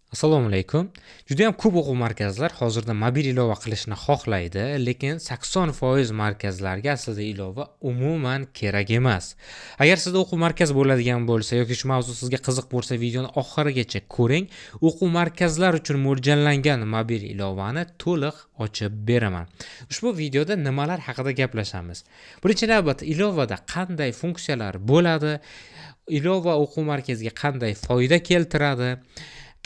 Assalomu alaykum. Juda ham ko'p o'quv markazlar hozirda mobil ilova qilishni xohlaydi, lekin 80% markazlarga aslida ilova umuman kerak emas. Agar sizda o'quv markazi bo'ladigan bo'lsa yoki shu mavzu sizga qiziq bo'lsa, videoni oxirigacha ko'ring. O'quv markazlar uchun mo'ljallangan mobil ilovani to'liq ochib beraman. Ushbu videoda nimalar haqida gaplashamiz? Birinchi navbatda ilovada qanday funksiyalar bo'ladi? Ilova o'quv markaziga qanday foyda keltiradi?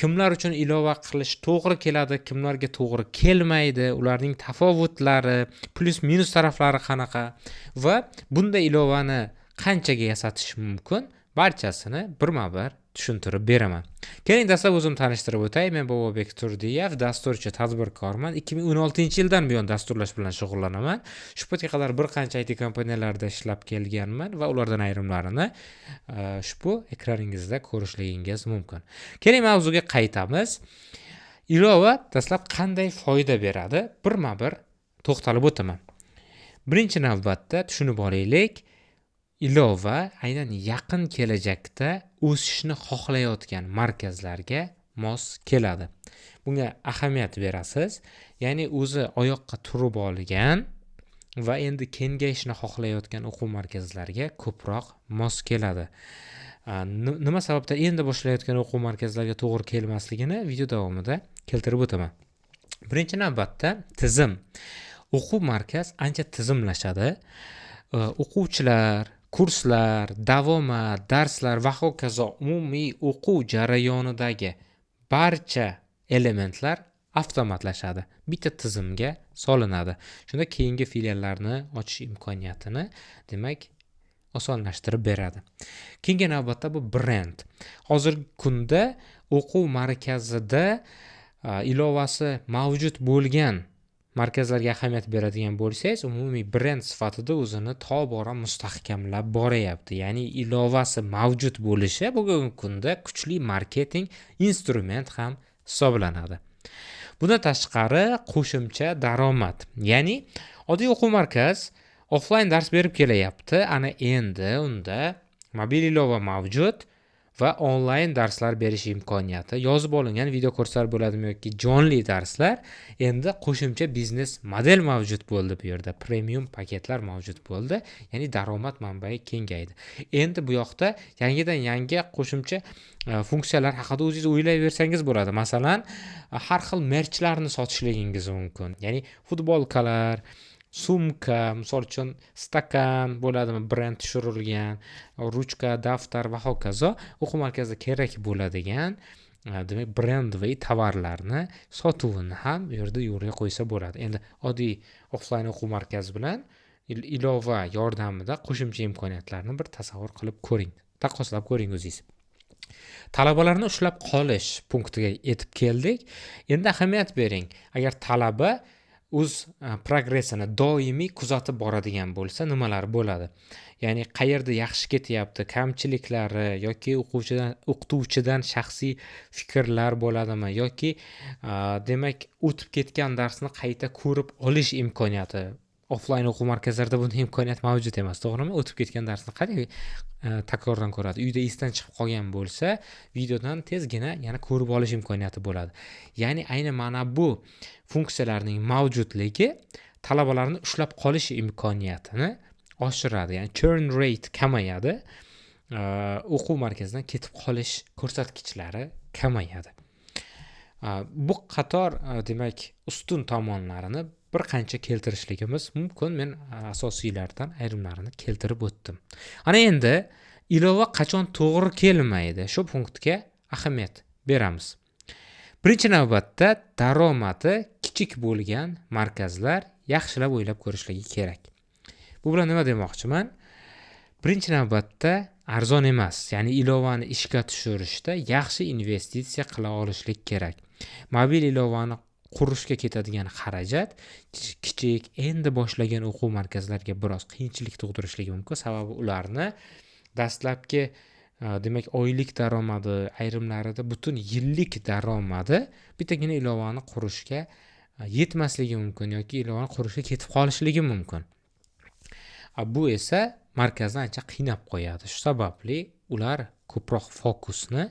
Kimlar uchun ilova qilish to'g'ri keladi, kimlarga to'g'ri kelmaydi, ularning tafovutlari, plus minus taraflari qanaqa va bunday ilovani qanchaga yasatish mumkin, barchasini birma-bir tushuntirib beraman. Keling, dastlab o'zim tanishtirib o'tay. Men Bobobek Turdiyev, dasturchi, tadbirkorman. 2016-yildan buyon dasturlash bilan shug'ullanaman. Shu paytga qadar bir qancha IT kompaniyalarda ishlab kelganman va ulardan ayrimlarini ushbu ekraningizda ko'rishligingiz mumkin. Keling, mavzuga qaytamiz. Ilova dastlab qanday foyda beradi? Birma-bir to'xtalib o'taman. Birinchi navbatda tushunib olaylik. Ilova aynan yaqin kelajakda o'sishni xohlayotgan markazlarga mos keladi. Bunga ahamiyat berasiz. Ya'ni o'zi oyoqqa turib olgan va endi kengayishni xohlayotgan o'quv markazlariga ko'proq mos keladi. Nima sababdan endi boshlayotgan o'quv markazlariga to'g'ri kelmasligini video davomida keltirib o'taman. Birinchi navbatda tizim. O'quv markaz ancha tizimlashadi. O'quvchilar, kurslar, davomat, darslar va hokazo umumiy o'quv jarayonidagi barcha elementlar avtomatlashadi. Bitta tizimga solinadi. Shunda keyingi filiallarni ochish imkoniyatini, demak, osonlashtirib beradi. Keyingi navbatda bu brend. Hozirgi kunda o'quv markazida ilovasi mavjud bo'lgan markazlarga ahamiyat beradigan bo'lsangiz, umumiy brend sifatida o'zini tobora mustahkamlab boryapti. Ya'ni ilovasi mavjud bo'lishi bugungi kunda kuchli marketing instrument ham hisoblanadi. Bundan tashqari qo'shimcha daromad. Ya'ni oddiy o'quv markaz offline dars berib kelyapti. Ana endi unda mobil ilova mavjud va onlayn darslar berish imkoniyati, yozib olingan video kurslar bo'ladimi yoki jonli darslar, endi qo'shimcha biznes model mavjud bo'ldi bu yerda. Premium paketlar mavjud bo'ldi. Ya'ni daromad manbai kengaydi. Endi bu yoqda yangidan yangi qo'shimcha funksiyalar haqida o'zingiz o'ylayversangiz bo'ladi. Masalan, har xil merchlarni sotishligingiz mumkin. Ya'ni futbolkalar, sumka, misol uchun stakan bo'ladimi, brend tushirilgan, ruchka, daftar va hokazo o'quv markazida kerak bo'ladigan demak brendli tovarlarni sotuvini ham bu yerda yo'lga qo'ysa bo'ladi. Endi oddiy offline o'quv markazi bilan ilova yordamida qo'shimcha imkoniyatlarni bir tasavvur qilib ko'ring, taqqoslab ko'ring o'zingiz. Talabalarni ushlab qolish punktiga yetib keldik. Endi ahamiyat bering. Agar talaba o'z progressini doimiy kuzatib boradigan bo'lsa, nimalar bo'ladi? Ya'ni qayerda yaxshi ketyapti, kamchiliklari yoki o'qituvchidan shaxsiy fikrlar bo'ladimi yoki demak o'tib ketgan darsni qayta ko'rib olish imkoniyati. Offline o'quv markazlarida bunday imkoniyat mavjud emas, to'g'rimi? O'tib ketgan darsni qanday takrordan ko'radi. Uyda esdan chiqib qolgan bo'lsa, videodan tezgina yana ko'rib olish imkoniyati bo'ladi. Ya'ni aynan mana bu funksiyalarning mavjudligi talabalarni ushlab qolish imkoniyatini oshiradi. Ya'ni churn rate kamayadi. O'quv markazidan ketib qolish ko'rsatkichlari kamayadi. Bu qator demak ustun tomonlarini bir qancha keltirishligimiz mumkin. Men asosiylardan ayrimlarini keltirib o'tdim. Ana endi ilova qachon to'g'ri kelmaydi? Shu punktga ahamiyat beramiz. Birinchi navbatda daromadi kichik bo'lgan markazlar yaxshilab o'ylab ko'rishligi kerak. Bu bilan nima demoqchiman? Birinchi navbatda arzon emas, ya'ni ilovani ishga tushirishda yaxshi investitsiya qila olishlik kerak. Mobil ilovani qurishga ketadigan xarajat kichik, endi boshlagan o'quv markazlariga biroz qiyinchilik tug'dirishligi mumkin. Sababi ularni dastlabki demak oylik daromadi, ayrimlarida butun yillik daromadi bittagina ilovani qurishga yetmasligi mumkin yoki ilovani qurishga ketib qolishligi mumkin. Bu esa markazni ancha qiynab qo'yadi. Shu sababli ular ko'proq fokusni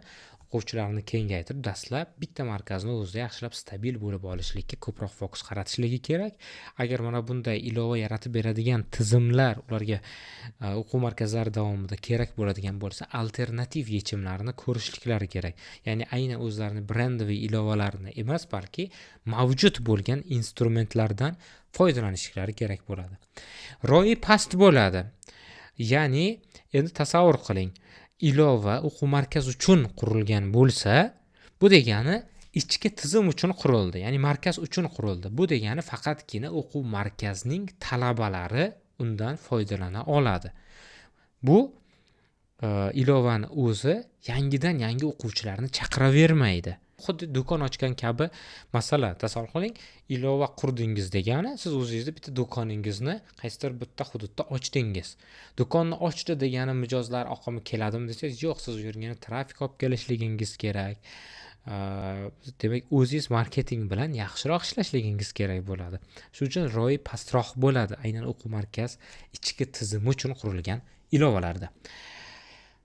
o'quvchilarni kengaytirib, dastlab bitta markazni o'zida yaxshilab stabil bo'lib olishlikka ko'proq fokus qaratishligi kerak. Agar mana bunday ilova yaratib beradigan tizimlar ularga o'quv markazlari davomida kerak bo'ladigan bo'lsa, alternativ yechimlarni ko'rishliklari kerak. Ya'ni aynan o'zlarini brendoviy ilovalarini emas, balki mavjud bo'lgan instrumentlardan foydalanishlari kerak bo'ladi. ROI past bo'ladi. Ya'ni endi tasavvur qiling, ilova o'quv markazi uchun qurilgan bo'lsa, bu degani ichki tizim uchun qurildi, ya'ni markaz uchun qurildi. Bu degani faqatgina o'quv markazining talabalari undan foydalana oladi. Bu ilovani o'zi yangidan yangi o'quvchilarni chaqiravermaydi. Xuddi do'kon ochgan kabi masala. Tasavvur qiling, ilova qurdingiz degani siz o'zingizni bitta do'koningizni qaysidir bitta hududda ochdingiz. Do'konni ochdi degani mijozlar oqimi keladimi desangiz, yo'q, siz u yerga trafik olib kelishligingiz kerak. Demak, o'zingiz marketing bilan yaxshiroq ishlashligingiz kerak bo'ladi. Shuning uchun ROI pastroq bo'ladi, aynan o'quv markaz ichki tizimi uchun qurilgan ilovalarda.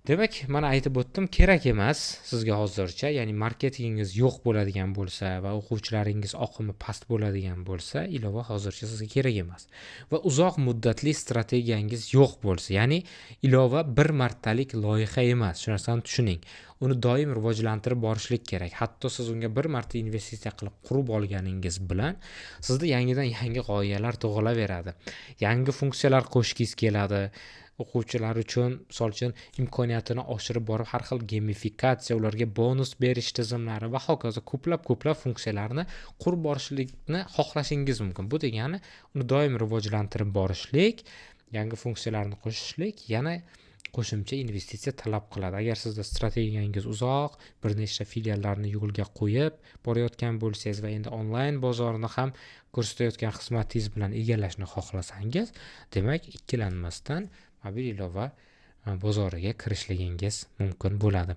Demak, mana aytib o'tdim, kerak emas sizga hozircha, ya'ni marketingingiz yo'q bo'ladigan bo'lsa va o'quvchilaringiz oqimi past bo'ladigan bo'lsa, ilova hozircha sizga kerak emas. Va uzoq muddatli strategiyangiz yo'q bo'lsa, ya'ni ilova bir martalik loyiha emas, shu narsani tushuning. Uni doim rivojlantirib borishlik kerak. Hatto siz unga bir marta investitsiya qilib qurib olganingiz bilan sizda yangidan yangi g'oyalar tug'ilaveradi. Yangi funksiyalar qo'shgingiz keladi. O'quvchilar uchun, misol uchun, imkoniyatini oshirib borib, har xil gamifikatsiya, ularga bonus berish tizimlari va hokazo ko'plab funksiyalarni qurib borishlikni xohlashingiz mumkin. Bu degani uni doim rivojlantirib borishlik, yangi funksiyalarni qo'shishlik, yana qo'shimcha investitsiya talab qiladi. Agar sizda strategiyangiz uzoq, bir nechta filiallarni yo'lga qo'yib borayotgan bo'lsangiz va endi onlayn bozorni ham ko'rsatayotgan xizmatingiz bilan egallashni xohlasangiz, demak, ikkilanmasdan mobil ilova bozoriga kirishligingiz mumkin bo'ladi.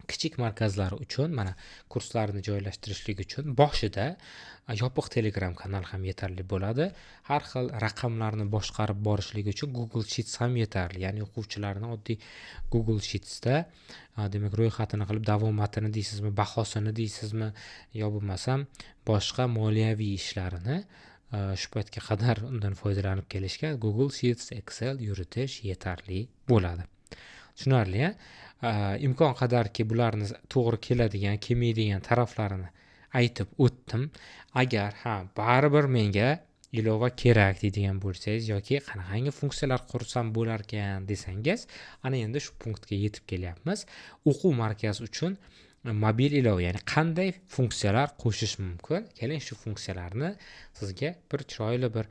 Kichik markazlar uchun mana kurslarni joylashtirishlik uchun boshida yopiq Telegram kanal ham yetarli bo'ladi. Har xil raqamlarni boshqarib borishlik uchun Google Sheets ham yetarli. Ya'ni o'quvchilarni oddiy Google Sheetsda demak ro'yxatini qilib, davomatini deysizmi, bahosini deysizmi, yo bo'lmasam boshqa moliyaviy ishlarini shu paytga qadar undan foydalanib kelishga Google Sheets, Excel yuritish yetarli bo'ladi. Tushunarli, imkon qadarki bularni to'g'ri keladigan, kelmaydigan taraflarini aytib o'tdim. Agar baribir menga ilova kerak deydigan bo'lsangiz yoki qanaqangi funksiyalar qursam bo'lar ekan desangiz, ana endi shu punktga yetib kelyapmiz. O'quv markazi uchun mobil ilova, ya'ni qanday funksiyalar qo'shish mumkin? Keling, shu funksiyalarni sizga bir chiroyli bir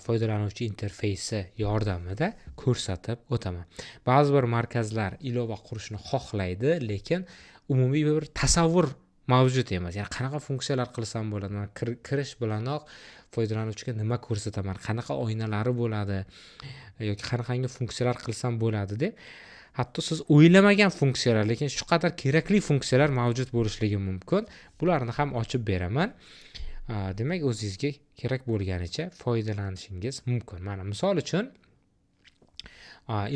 foydalanuvchi interfeysi yordamida ko'rsatib o'taman. Ba'zi bir markazlar ilova qurishni xohlaydi, lekin umumiy bir tasavvur mavjud emas. Ya'ni qanaqa funksiyalar qilsam bo'ladi? Kirish bilanoq foydalanuvchiga nima ko'rsataman? Qanaqa oynalari bo'ladi yoki qanaqangi funksiyalar qilsam bo'ladi deb hatto siz o'ylamagan funksiyalar, lekin shu qadar kerakli funksiyalar mavjud bo'lishligi mumkin. Bularni ham ochib beraman. Demak, o'zingizga kerak bo'lganicha foydalanishingiz mumkin. Mana misol uchun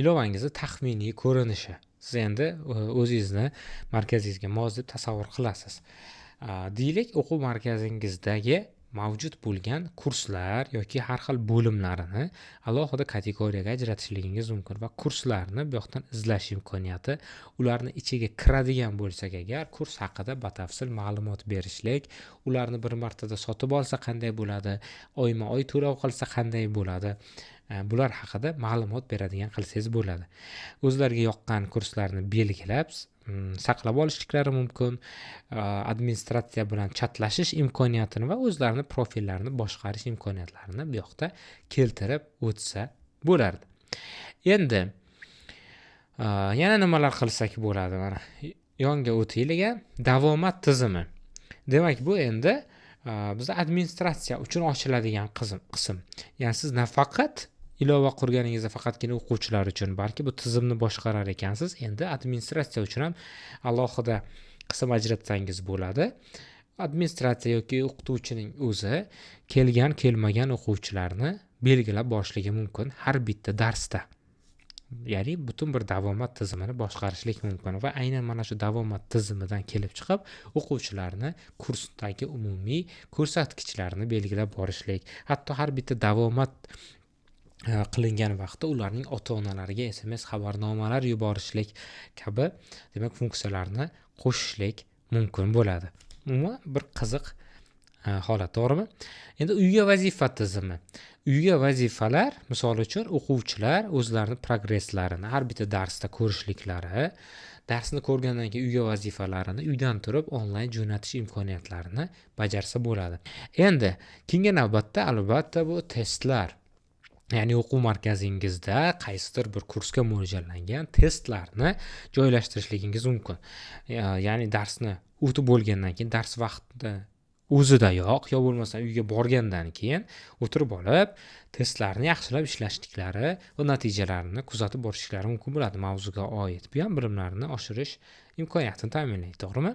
ilovangizni taxminiy ko'rinishi. Siz endi o'zingizni markazingizga mos deb tasavvur qilasiz. Deylik, o'quv markazingizdagi mavjud bo'lgan kurslar yoki har xil bo'limlarini alohida kategoriyaga ajratishligingiz mumkin va kurslarni bu yoqdan izlash imkoniyati, ularni ichiga kiradigan bo'lsak agar, kurs haqida batafsil ma'lumot berishlik, ularni bir martada sotib olsa qanday bo'ladi, oyma-oy to'lov qilsa qanday bo'ladi, bular haqida ma'lumot beradigan qilsangiz bo'ladi. O'zlariga yoqqan kurslarni belgilab saqlab olishliklari mumkin, administratsiya bilan chatlashish imkoniyatini va o'zlarini profillarini boshqarish imkoniyatlarini bu yoqda keltirib o'tsa bo'lardi. Endi yana nimalar qilsak bo'ladi? Mana yonga o'taylik, davomat tizimi. Demak, bu endi bizda administratsiya uchun ochiladigan qism. Ya'ni siz nafaqat ilova qurganingizda faqatgina o'quvchilar uchun, balki bu tizimni boshqarar ekansiz, endi administratsiya uchun ham alohida qism ajratsangiz bo'ladi. Administratsiya yoki o'qituvchining o'zi kelgan-kelmagan o'quvchilarni belgilab borishligi mumkin har bitta darsda. ya'ni butun bir davomat tizimini boshqarishlik mumkin va aynan mana shu davomat tizimidan kelib chiqib o'quvchilarni kursdagi umumiy ko'rsatkichlarni belgilab borishlik, hatto har bitta davomat qilingan vaqtda ularning ota-onalariga SMS xabarnomalar yuborishlik kabi demak funksiyalarni qo'shishlik mumkin bo'ladi. Umuman bir qiziq holat, to'g'rimi? Endi uyga vazifa tizimi. Uyga vazifalar, misol uchun o'quvchilar o'zlarining progresslarini har bitta darsda ko'rishliklari, darsni ko'rgandan keyin uyga vazifalarini uydan turib onlayn jo'natish imkoniyatlarini bajarsa bo'ladi. Endi keyingi navbatda albatta bu testlar. Ya'ni o'quv markazingizda qaysidir bir kursga mo'ljallangan testlarni joylashtirishligingiz mumkin. Ya'ni darsni o'tib bo'lgandan keyin dars vaqtida o'zidayoq yo bo'lmasa uyga borgandan keyin o'tirib olib testlarni yaxshilab ishlashtliklari va natijalarini kuzatib borishlari mumkin bo'ladi. Mavzuga oid bu ham bilimlarini oshirish imkoniyatini ta'minlaydi, to'g'rimi?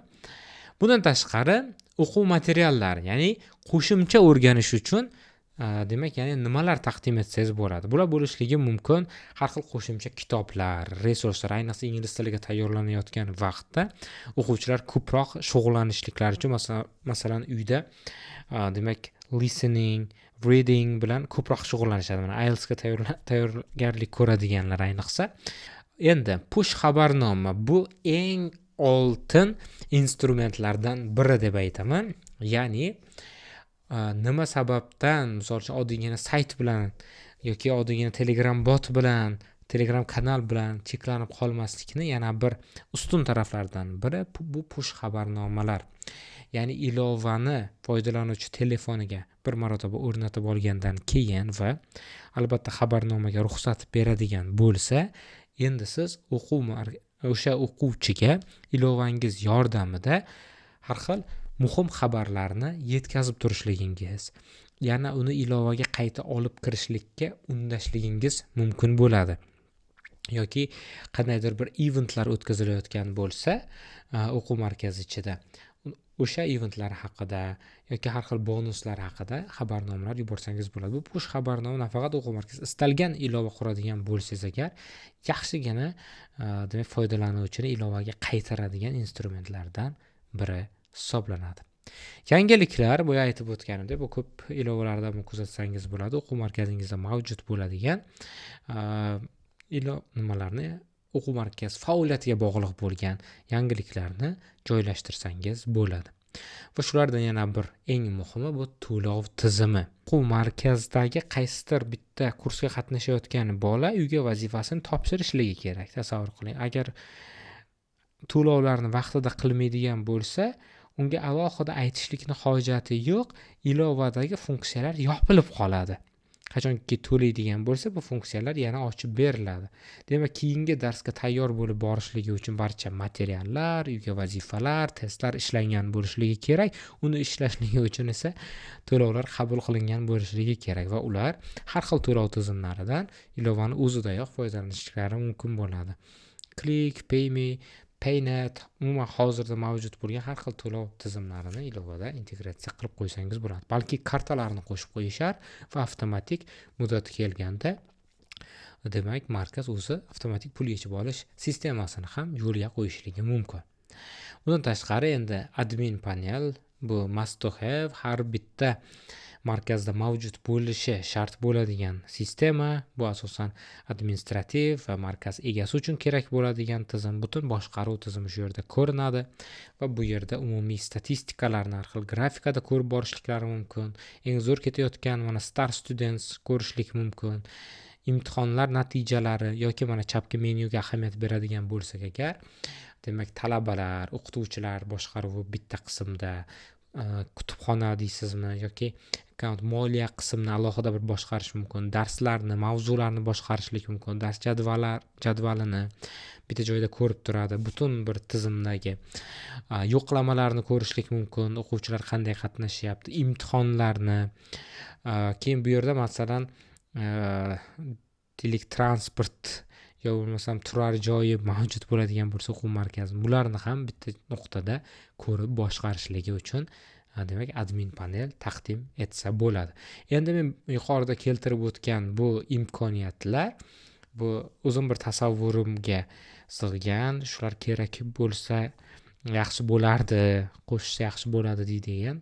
Bundan tashqari o'quv materiallari, ya'ni qo'shimcha o'rganish uchun demak, ya'ni nimalar taqdim etsangiz bo'ladi. Bular bo'lishligi mumkin har xil qo'shimcha kitoblar, resurslar, ayniqsa ingliz tiliga tayyorlanayotgan vaqtda o'quvchilar ko'proq shug'ullanishliklari uchun masalan uyda demak listening, reading bilan ko'proq shug'ullanishadi. Mana IELTS ga tayyorgarlik ko'radiganlar ayniqsa. Endi push xabarnoma bu eng oltin instrumentlardan biri deb aytaman. Ya'ni nima sababdan, misol uchun oddiygina sayt bilan yoki oddiygina Telegram bot bilan, Telegram kanal bilan cheklanib qolmaslikni yana bir ustun taraflardan biri bu push xabarnomalar. Ya'ni ilovani foydalanuvchi telefoniga bir marotaba o'rnatib olgandan keyin va albatta xabarnomaga ruxsat beradigan bo'lsa, endi siz o'sha o'quvchiga ilovangiz yordamida har xil muhim xabarlarni yetkazib turishligingiz, yana uni ilovaga qayta olib kirishlikka undashligingiz mumkin bo'ladi. Yoki qandaydir bir eventlar o'tkazilayotgan bo'lsa, o'quv markazi ichida o'sha eventlar haqida yoki har xil bonuslar haqida xabarnomalar yuborsangiz bo'ladi. Bu push xabarnoma nafaqat o'quv markazi istalgan ilova quradigan bo'lsangiz agar yaxshigina demak foydalanuvchini ilovaga qaytaradigan instrumentlardan biri hisoblanadi. Yangiliklar, boya aytib o'tganimdek, bu ko'p ilovalarda kuzatsangiz bo'ladi. O'quv markazingizda mavjud bo'ladigan nimalarni, o'quv markazi faoliyatiga bog'liq bo'lgan yangiliklarni joylashtirsangiz bo'ladi. Va shulardan yana bir eng muhimi bu to'lov tizimi. O'quv markazidagi qaysidir bitta kursga qatnashayotgan bola uyga vazifasini topshirishligi kerak. Tasavvur qiling, agar to'lovlarni vaqtida qilmaydigan bo'lsa, unga alohida aytishlikni hojati yo'q, ilovadagi funksiyalar yopilib qoladi. Qachonki to'laydigan bo'lsa, bu funksiyalar yana ochib beriladi. Demak, keyingi darsga tayyor bo'lib borishligi uchun barcha materiallar, uyga vazifalar, testlar ishlangan bo'lishligi kerak. Uni ishlashligi uchun esa to'lovlar qabul qilingan bo'lishligi kerak va ular har xil to'lov tizimlaridan ilovani o'zidayoq foydalanishlari mumkin bo'ladi. Click, PayMe, Paynet, umuman hozirda mavjud bo'lgan har xil to'lov tizimlarini ilovada integratsiya qilib qo'ysangiz bo'ladi. Balki kartalarni qo'shib qo'yishar va avtomatik muddati kelganda demak markaz o'zi avtomatik pul yechib olish sistemasini ham yo'lga qo'yishligi mumkin. Bundan tashqari endi admin panel bu must to have, har bitta markazda mavjud bo'lishi shart bo'ladigan sistema. Bu asosan administrativ va markaz egasi uchun kerak bo'ladigan tizim. Butun boshqaruv tizimi shu yerda ko'rinadi va bu yerda umumiy statistikalarni har xil grafikada ko'rib borishliklari mumkin. Eng zo'r ketayotgan mana Star Students ko'rishlik mumkin. Imtihonlar natijalari yoki mana chapki menyuga ahamiyat beradigan bo'lsak agar, demak talabalar, o'qituvchilar boshqaruvi bitta qismda, kutubxona deysizmi yoki akkaunt moliya qismini alohida bir boshqarish mumkin, darslarni, mavzularni boshqarishlik mumkin, dars jadvalini bitta joyda ko'rib turadi, butun bir tizimdagi yo'qlamalarni ko'rishlik mumkin, o'quvchilar qanday qatnashyapti, imtihonlarni, keyin bu yerda masalan transport yo bo'lmasam turar joyi mavjud bo'ladigan bo'lsa o'quv markazi, bularni ham bitta nuqtada ko'rib boshqarishligi uchun demak admin panel taqdim etsa bo'ladi. Endi men yuqorida keltirib o'tgan bu imkoniyatlar bu o'zim bir tasavvurimga sig'gan, shular kerak bo'lsa yaxshi bo'lardi, qo'shsa yaxshi bo'ladi deydigan,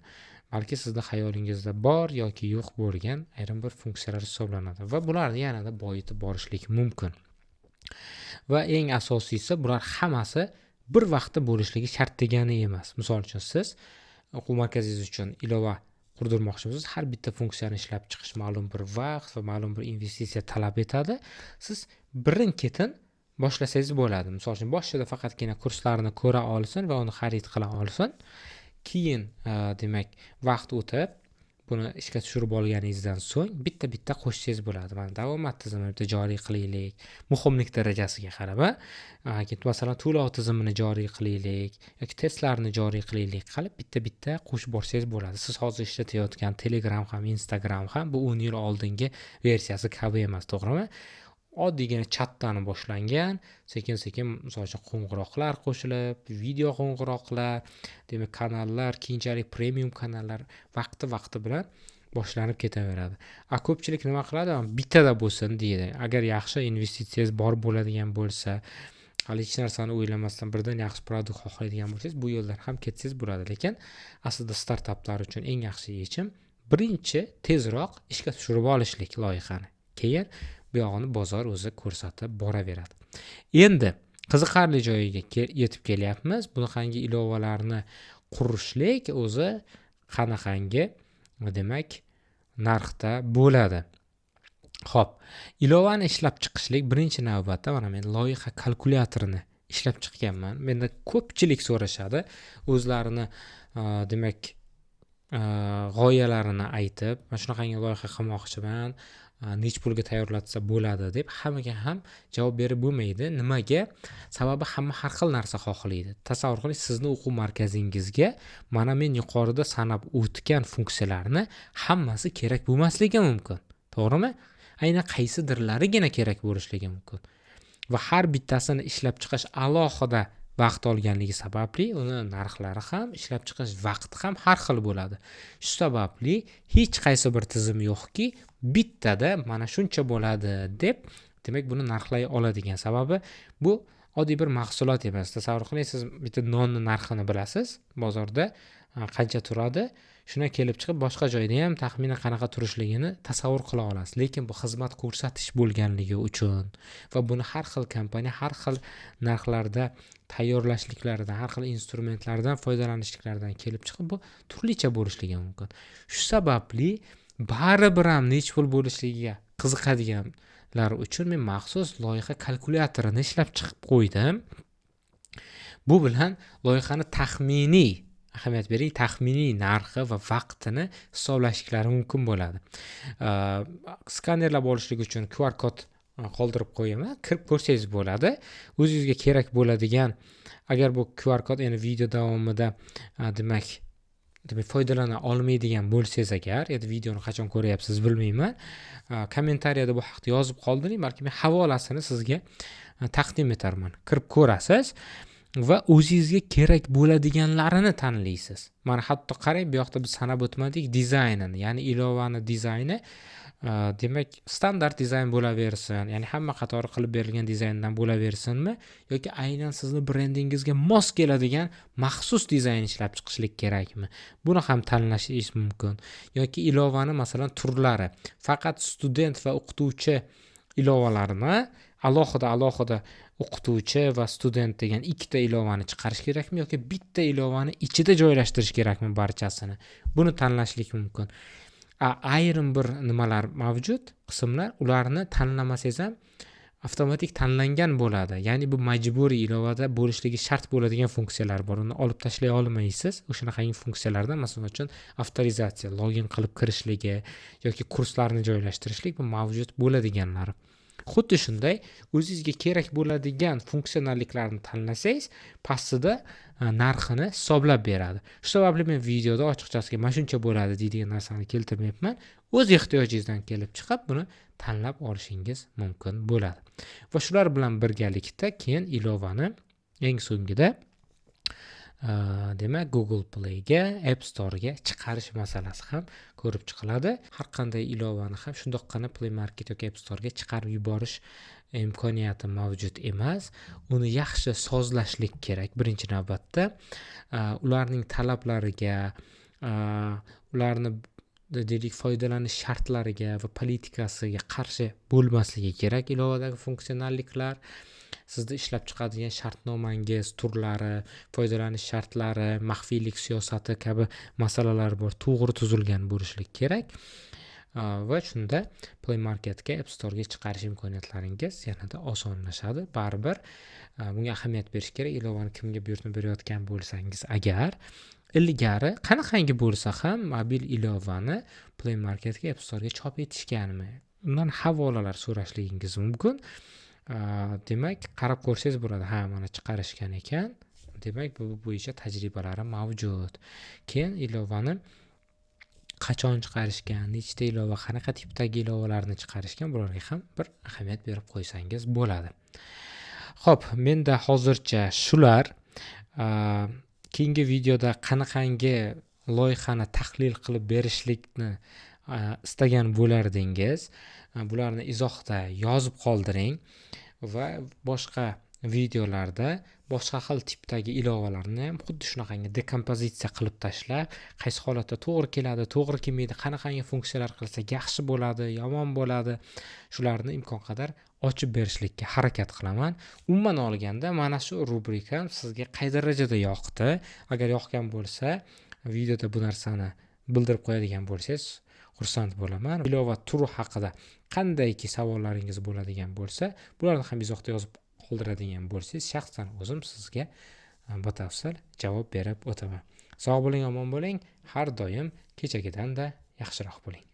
balki sizni xayolingizda bor yoki yo'q bo'lgan ayrim bir funksiyalar hisoblanadi va bularni yanada boyitib borishlik mumkin. Va eng asosiysi, bular hammasi bir vaqtda bo'lishligi shart degani emas. Misol uchun siz o'quv markazingiz uchun ilova qurdirmoqchimisiz, har bitta funksiyani ishlab chiqish ma'lum bir vaqt va ma'lum bir investitsiya talab etadi. Siz birin-ketin boshlasangiz bo'ladi. Misol uchun boshida faqatgina kurslarni ko'ra olsin va uni xarid qila olsin. Keyin demak vaqt o'tib buni ishga tushirib olganingizdan so'ng bitta qo'shsangiz bo'ladi. Mana davomat tizimini bitta joriy qilaylik. Muhimlik darajasiga qarab, masalan, to'lov tizimini joriy qilaylik yoki testlarni joriy qilaylik qilib bitta qo'shib borsangiz bo'ladi. Siz hozir ishlatayotgan Telegram ham, Instagram ham bu 10 yil oldingi versiyasi kabi emas, to'g'rimi? Oddiygina chatdan boshlangan, sekin-sekin misol uchun qo'ng'iroqlar qo'shilib, video qo'ng'iroqlar, demak kanallar, keyinchalik premium kanallar vaqti bilan boshlanib ketaveradi. Ko'pchilik nima qiladi? Bittada bo'lsin deydi. Agar yaxshi investitsiyangiz bor bo'ladigan bo'lsa, hali hech narsani o'ylamasdan birdan yaxshi produkt xohlaydigan bo'lsangiz, bu yo'ldan ham ketsangiz bo'ladi. Lekin aslida startaplar uchun eng yaxshi yechim birinchi tezroq ishga tushirib olishlik loyihani. Keyin bu yog'ini bozor o'zi ko'rsatib boraveradi. Endi qiziqarli joyiga yetib kelyapmiz. Bunaqangi ilovalarni qurishlik o'zi qanaqangi demak narxda bo'ladi. Xo'p, ilovani ishlab chiqishlik birinchi navbatda mana men loyiha kalkulyatorini ishlab chiqqanman. Mendan ko'pchilik so'rashadi, o'zlarini demak g'oyalarini aytib, mana shunaqangi loyiha qilmoqchiman, nech pulga tayyorlatsa bo'ladi deb hammaga ham javob berib bo'lmaydi. Nimaga? Sababi hamma har xil narsa xohlaydi. Tasavvur qiling, sizni o'quv markazingizga mana men yuqorida sanab o'tgan funksiyalarni hammasi kerak bo'lmasligi mumkin. To'g'rimi? Aynan qaysidirlarigina kerak bo'lishligi mumkin. Va har bittasini ishlab chiqish alohida vaqt olganligi sababli uni narxlari ham, ishlab chiqish vaqti ham har xil bo'ladi. Shu sababli hech qaysi bir tizim yo'qki, bittada mana shuncha bo'ladi deb, demak buni narxlay oladigan. Sababi bu oddiy bir mahsulot emas. Tasavvur qiling, siz bitta nonni narxini bilasiz, bozorda qancha turadi, shuna kelib chiqib boshqa joyda ham taxminan qanaqa turishligini tasavvur qila olasiz. Lekin bu xizmat ko'rsatish bo'lganligi uchun va buni har xil kompaniya har xil narxlarda tayyorlashliklaridan, har xil instrumentlardan foydalanishliklaridan kelib chiqib bu turlicha bo'lishligi mumkin. Shu sababli baribir ham nech pul bo'lishligiga qiziqadiganlar uchun men maxsus loyiha kalkulyatorini ishlab chiqib qo'ydim. Bu bilan loyihani taxminiy, ahamiyat bering, taxminiy narxi va vaqtini hisoblashliklari mumkin bo'ladi. Skanerlab olishlik uchun QR kod qoldirib qo'yaman, kirib ko'rsangiz bo'ladi. O'zingizga kerak bo'ladigan, agar bu QR kod endi video davomida demak foydalana olmaydigan bo'lsangiz agar, endi videoni qachon ko'ryapsiz bilmayman, kommentariyada bu haqda yozib qoldiring, balki men havolasini sizga taqdim etarman. Kirib ko'rasiz va o'zingizga kerak bo'ladiganlarini tanlaysiz. Mana hatto qarang, bu yoqda biz sanab o'tmadik dizaynini, ya'ni ilovani dizayni demak standart dizayn bo'laversin, ya'ni hamma qatori qilib berilgan dizayndan bo'laversinmi yoki aynan sizni brendingizga mos keladigan maxsus dizayn ishlab chiqishlik kerakmi? Buni ham tanlashingiz mumkin. Yoki ilovani masalan turlari, faqat student va o'qituvchi ilovalarini alohida o'qituvchi va student degan ikkita ilovani chiqarish kerakmi yoki bitta ilovani ichida joylashtirish kerakmi barchasini? Buni tanlashlik mumkin. Ayrim bir nimalar mavjud, qismlar, ularni tanlamasangiz ham avtomatik tanlangan bo'ladi. Ya'ni bu majburiy ilovada bo'lishligi shart bo'ladigan funksiyalar bor. Uni olib tashlay olmaysiz. O'shanaqangi funksiyalardan masalan uchun avtorizatsiya, login qilib kirishligi yoki kurslarni joylashtirishlik bu mavjud bo'ladiganlar. Xuddi shunday o'zingizga kerak bo'ladigan funksionalliklarni tanlasangiz, pastida narxini hisoblab beradi. Shu sababli men videoda ochiqchasiga mana shuncha bo'ladi deydigan narsani keltirmayapman. O'z ehtiyojingizdan kelib chiqib buni tanlab olishingiz mumkin bo'ladi. Va shular bilan birgalikda keyin ilovani eng so'ngida demak Google Playga, App Store'ga chiqarish masalasi ham ko'rib chiqiladi. Har qanday ilovani ham shundoqqina Play Market yoki App Store'ga chiqarib yuborish imkoniyati mavjud emas. Uni yaxshi sozlashlik kerak birinchi navbatda. Ularning talablariga, ularni deylik foydalanish shartlariga va politikasiga qarshi bo'lmasligi kerak ilovadagi funksionalliklar. Sizda ishlab chiqadigan shartnomangiz turlari, foydalanish shartlari, maxfiylik siyosati kabi masalalar bor, to'g'ri tuzilgan bo'lishi kerak. Va shunda Play Marketga, App Store'ga chiqarish imkoniyatlaringiz yanada osonlashadi. Baribir bunga ahamiyat berish kerak. Ilovani kimga buyurtma berayotgan bo'lsangiz agar ilgari qanaqangi bo'lsa ham mobil ilovani Play Marketga, App Store'ga chop etishganmi? Undan havolalar so'rashligingiz mumkin. Demak, qarab ko'rsangiz bo'ladi. Ha, mana chiqarishgan ekan. Demak, bu bo'yicha tajribalari mavjud. Keyin ilovani qachon chiqarishgan, nechta ilova, qanaqa tipdagi ilovalarni chiqarishgan, bularga ham bir ahamiyat berib qo'ysangiz bo'ladi. Xo'p, menda hozircha shular. Keyingi videoda qanaqangi loyihani tahlil qilib berishlikni istagan bo'lardingiz, bularni izohda yozib qoldiring va boshqa videolarda boshqa xil tipdagi ilovalarni ham xuddi shunaqangi dekompozitsiya qilib tashlab, qaysi holatda to'g'ri keladi, to'g'ri kelmaydi, qanaqangi funksiyalar qilsak yaxshi bo'ladi, yomon bo'ladi, shularni imkon qadar ochib berishlikka harakat qilaman. Umuman olganda mana shu rubrika sizga qay darajada yoqdi? Agar yoqgan bo'lsa, videoda bu narsani bildirib qo'yadigan bo'lsangiz, xursand bo'laman. Ilova turi haqida qandayki savollaringiz bo'ladigan bo'lsa, bularni ham izohda yozib qoldiradigan bo'lsangiz, shaxsan o'zim sizga batafsil javob berib o'taman. Sog' bo'ling, omon bo'ling, har doim kechagidanda yaxshiroq bo'ling.